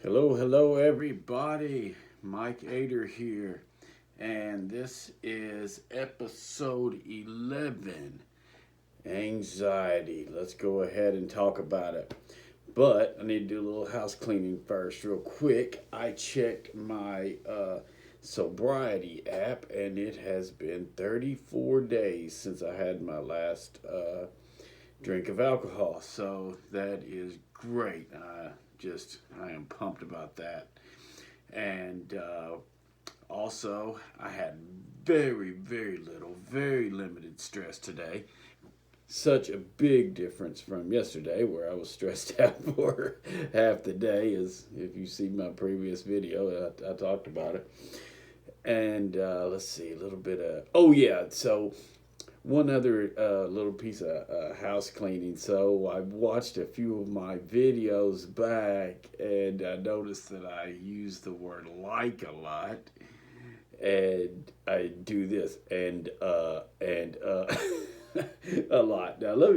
Hello, everybody. Mike Ader here, and this is episode 11 Anxiety. Let's go ahead and talk about it. But I need to do a little house cleaning first, real quick. I checked my sobriety app, and it has been 34 days since I had my last drink of alcohol. So that is great. I am pumped about that. And also, I had very limited stress today. Such a big difference from yesterday, where I was stressed out for half the day. As if you see my previous video, I talked about it. And let's see, a little bit of. Oh, yeah. So one other little piece of house cleaning. So I watched a few of my videos back, and I noticed that I use the word like a lot, and I do this and a lot. Now let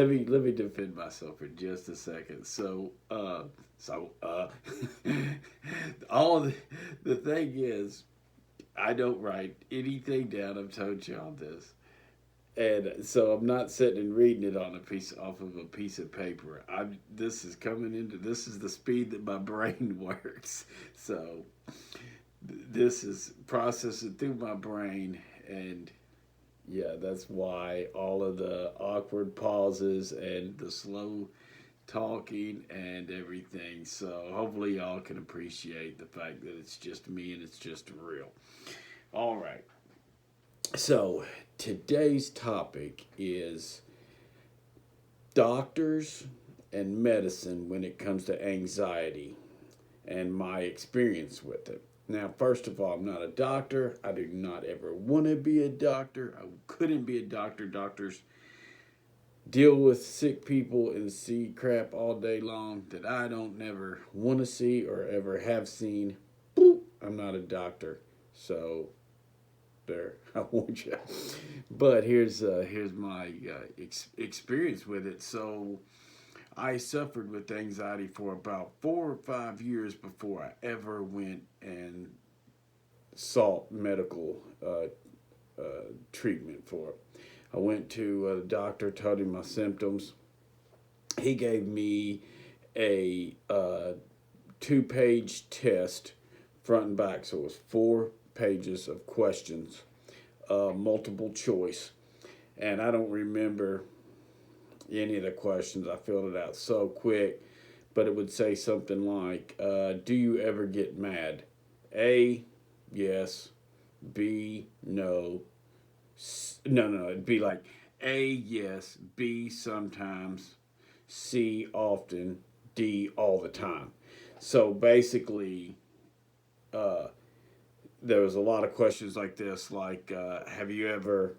me defend myself for just a second. All the thing is, I don't write anything down. I've told y'all this, and so I'm not sitting and reading it on a piece off of a piece of paper. This is the speed that my brain works. So this is processing through my brain, and yeah, that's why all of the awkward pauses and the slow talking and everything. So hopefully y'all can appreciate the fact that it's just me and it's just real. All right. So today's topic is doctors and medicine when it comes to anxiety and my experience with it. Now, first of all, I'm not a doctor. I do not ever want to be a doctor. I couldn't be a doctor. Doctors deal with sick people and see crap all day long that I don't never want to see or ever have seen. Boop, I'm not a doctor. So there, I want you. But here's my experience with it. So I suffered with anxiety for about 4 or 5 years before I ever went and sought medical treatment for it. I went to a doctor, told him my symptoms. He gave me a 2-page test, front and back. So it was 4 pages of questions, multiple choice. And I don't remember any of the questions. I filled it out so quick, but it would say something like, do you ever get mad? A, yes. B, no. No. It'd be like A, yes. B, sometimes. C, often. D, all the time. So basically, uh, there was a lot of questions like this, like, have you ever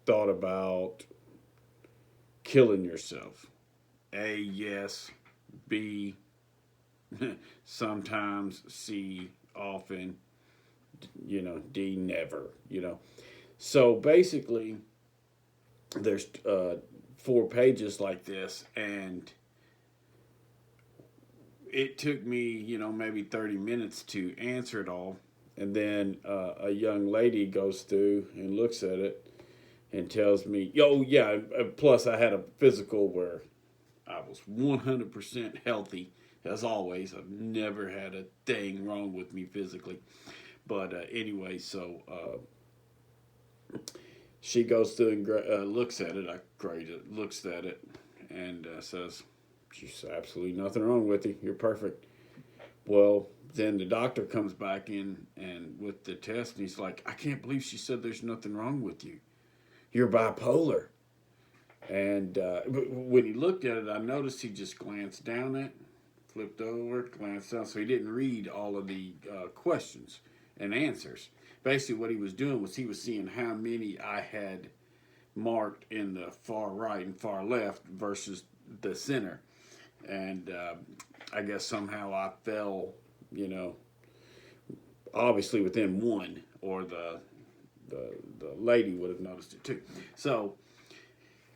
thought about killing yourself? A, yes. B, sometimes. C, often. D, never. So basically, there's 4 pages like this, and it took me, maybe 30 minutes to answer it all. And then a young lady goes through and looks at it and tells me, oh, yeah, plus I had a physical where I was 100% healthy, as always. I've never had a thing wrong with me physically. But anyway, so she goes through and looks at it. I grade it, looks at it, and says, "There's absolutely nothing wrong with you. You're perfect." Well, then the doctor comes back in and with the test, and he's like, "I can't believe she said there's nothing wrong with you. You're bipolar." And when he looked at it, I noticed he just glanced down it, flipped over, glanced down, so he didn't read all of the questions and answers. Basically, what he was doing was he was seeing how many I had marked in the far right and far left versus the center. And I guess somehow I fell, you know, obviously within one, or the lady would have noticed it too. So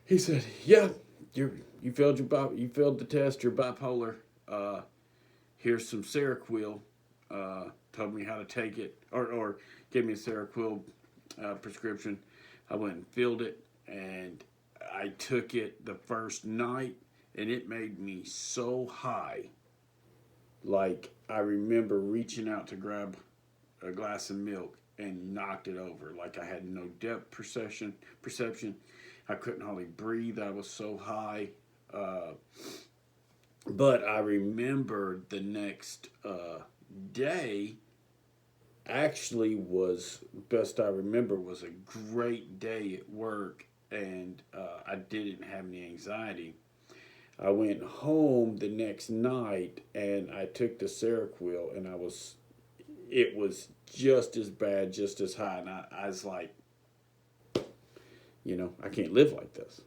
he said, "Yeah, you failed the test. You're bipolar." here's some Seroquel. Told me how to take it, or gave me a Seroquel prescription. I went and filled it, and I took it the first night, and it made me so high. Like, I remember reaching out to grab a glass of milk and knocked it over. Like, I had no depth perception. I couldn't hardly breathe. I was so high. Uh, but I remember the next day actually was, best I remember, was a great day at work, and I didn't have any anxiety. I went home the next night and I took the Seroquel, and it was just as bad, just as high. And I was like, I can't live like this,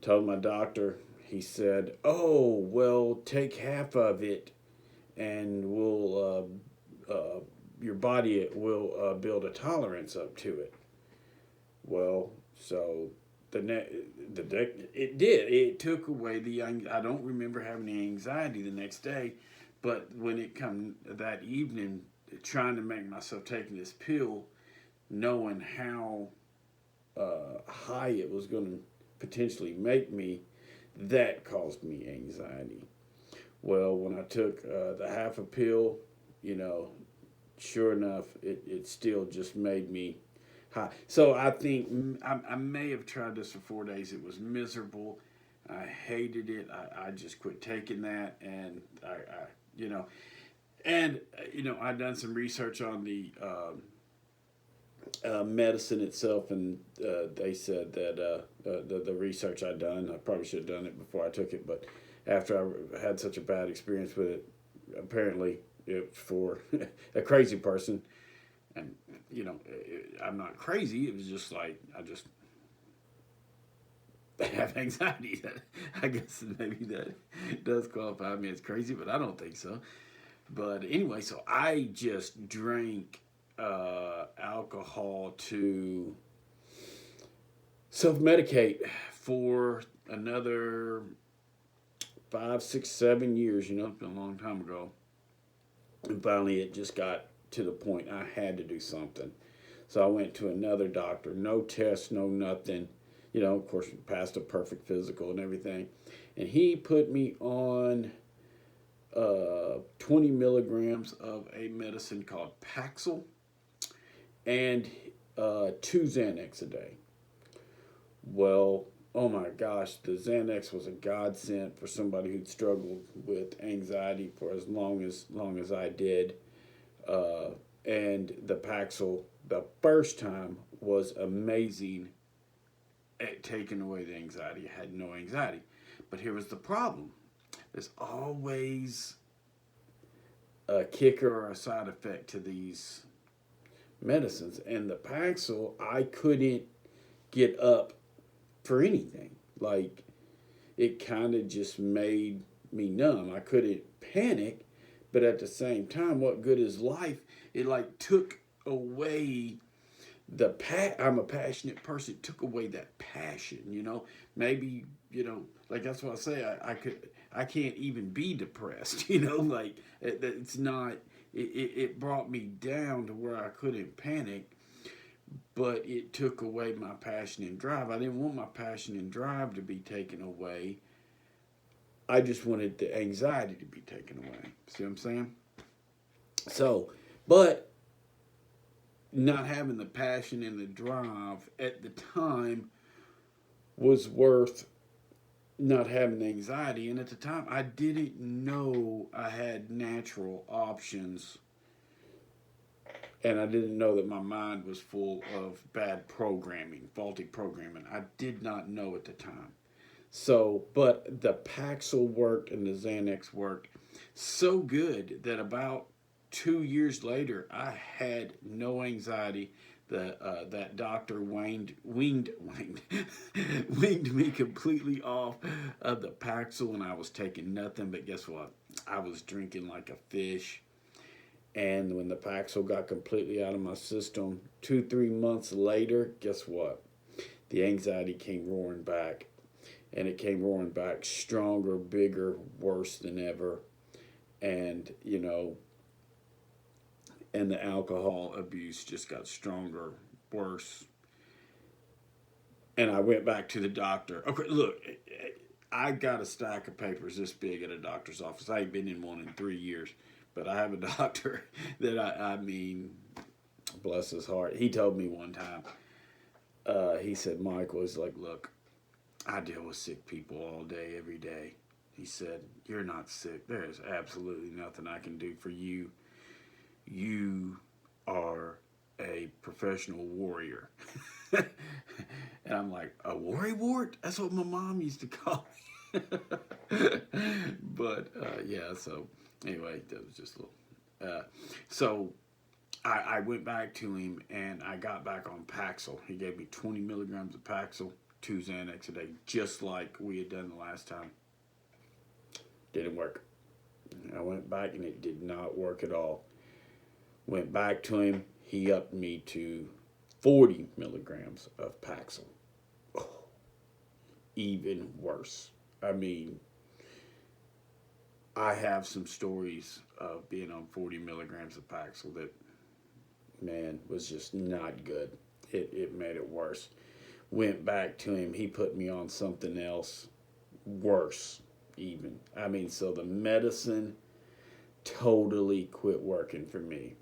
Told my doctor, he said, oh, well, take half of it and your body will build a tolerance up to it. Well, so it did. It took away I don't remember having any anxiety the next day, but when it come that evening, trying to make myself taking this pill, knowing how high it was going to potentially make me, that caused me anxiety. Well, when I took the half a pill, sure enough, it still just made me high. So I think I may have tried this for 4 days. It was miserable. I hated it. I just quit taking that, and I've done some research on the medicine itself, and they said that the research I'd done, I probably should have done it before I took it, but after I had such a bad experience with it, apparently it's for a crazy person. And, I'm not crazy. It was just like, I just have anxiety. I guess maybe that does qualify me as crazy, but I don't think so. But anyway, so I just drank alcohol to self medicate for another 5, 6, 7 years. It's been a long time ago. And finally, it just got to the point I had to do something. So I went to another doctor. No tests, no nothing. Of course, passed a perfect physical and everything. And he put me on 20 milligrams of a medicine called Paxil and 2 Xanax a day. Well, oh my gosh, the Xanax was a godsend for somebody who'd struggled with anxiety for as long as I did. And the Paxil, the first time, was amazing at taking away the anxiety. I had no anxiety. But here was the problem. There's always a kicker or a side effect to these medicines. And the Paxil, I couldn't get up for anything. Like, it kind of just made me numb. I couldn't panic, but at the same time, what good is life? It like took away I'm a passionate person. It took away that passion, Maybe, like that's what I say. I can't even be depressed, Like it's not. It brought me down to where I couldn't panic, but it took away my passion and drive. I didn't want my passion and drive to be taken away. I just wanted the anxiety to be taken away. See what I'm saying? So, but not having the passion and the drive at the time was worth not having the anxiety. And at the time, I didn't know I had natural options. And I didn't know that my mind was full of bad programming, faulty programming. I did not know at the time. So, but the Paxil worked and the Xanax worked so good that about 2 years later, I had no anxiety. That doctor winged winged me completely off of the Paxil, and I was taking nothing. But guess what? I was drinking like a fish. And when the Paxil got completely out of my system, 2, 3 months later, guess what? The anxiety came roaring back. And it came roaring back stronger, bigger, worse than ever. And, and the alcohol abuse just got stronger, worse. And I went back to the doctor. Okay, look, I got a stack of papers this big at a doctor's office. I ain't been in one in 3 years, but I have a doctor that I mean, bless his heart. He told me one time, he said, Michael, he's like, look, I deal with sick people all day, every day. He said, you're not sick. There is absolutely nothing I can do for you. You are a professional warrior. And I'm like, a worrywart? That's what my mom used to call me. But yeah, so anyway, that was just a little. So I went back to him and I got back on Paxil. He gave me 20 milligrams of Paxil, 2 Xanax a day, just like we had done the last time. Didn't work. I went back and it did not work at all. Went back to him. He upped me to 40 milligrams of Paxil. Oh, even worse. I mean, I have some stories of being on 40 milligrams of Paxil that, man, was just not good. It made it worse. Went back to him. He put me on something else worse, even. I mean, so the medicine totally quit working for me.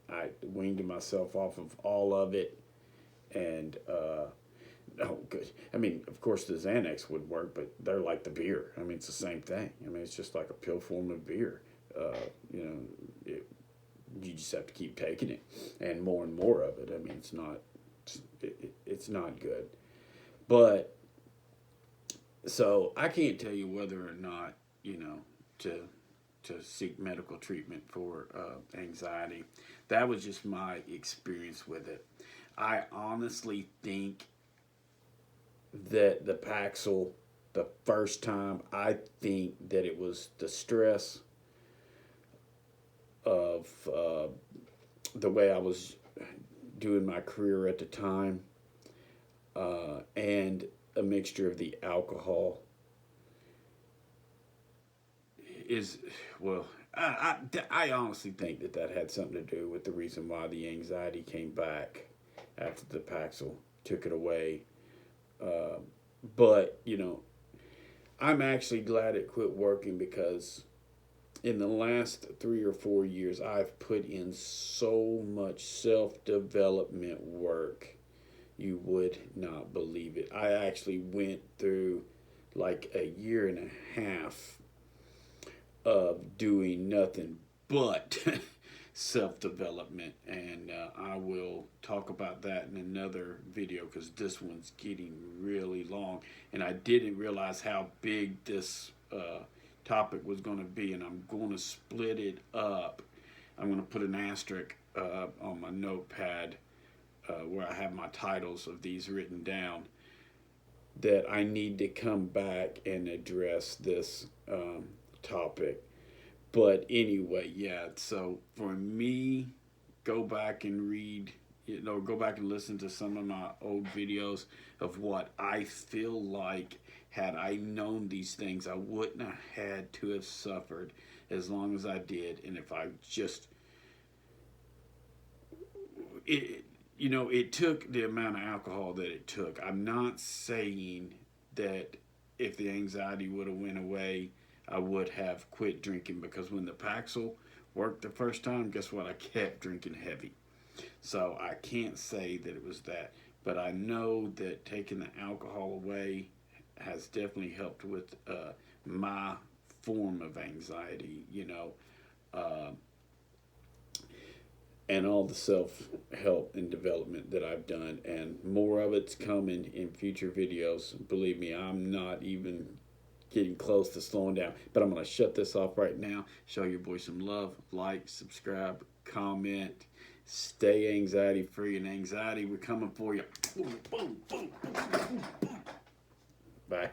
I weaned myself off of all of it, and oh, good. I mean, of course, the Xanax would work, but they're like the beer. I mean, it's the same thing. I mean, it's just like a pill form of beer. You just have to keep taking it, and more of it. I mean, it's not good. But so I can't tell you whether or not to seek medical treatment for anxiety. That was just my experience with it. I honestly think that the Paxil, the first time, I think that it was the stress of the way I was doing my career at the time, and a mixture of the alcohol is, well, I honestly think that had something to do with the reason why the anxiety came back after the Paxil took it away. But, I'm actually glad it quit working, because in the last 3 or 4 years, I've put in so much self-development work. You would not believe it. I actually went through like a year and a half of doing nothing but self-development, and I will talk about that in another video, because this one's getting really long, and I didn't realize how big this topic was going to be, and I'm going to split it up. I'm going to put an asterisk on my notepad where I have my titles of these written down, that I need to come back and address this topic. But anyway, yeah, so for me, go back and read, go back and listen to some of my old videos of what I feel like, had I known these things, I wouldn't have had to have suffered as long as I did. And if I just, it took the amount of alcohol that it took. I'm not saying that if the anxiety would have went away, I would have quit drinking, because when the Paxil worked the first time, guess what? I kept drinking heavy. So I can't say that it was that, but I know that taking the alcohol away has definitely helped with my form of anxiety, and all the self-help and development that I've done, and more of it's coming in future videos. Believe me, I'm not even getting close to slowing down, but I'm going to shut this off right now. Show your boy some love. Like, subscribe, comment. Stay anxiety free, and anxiety, we're coming for you. Boom, boom, boom, boom, boom, boom. Bye.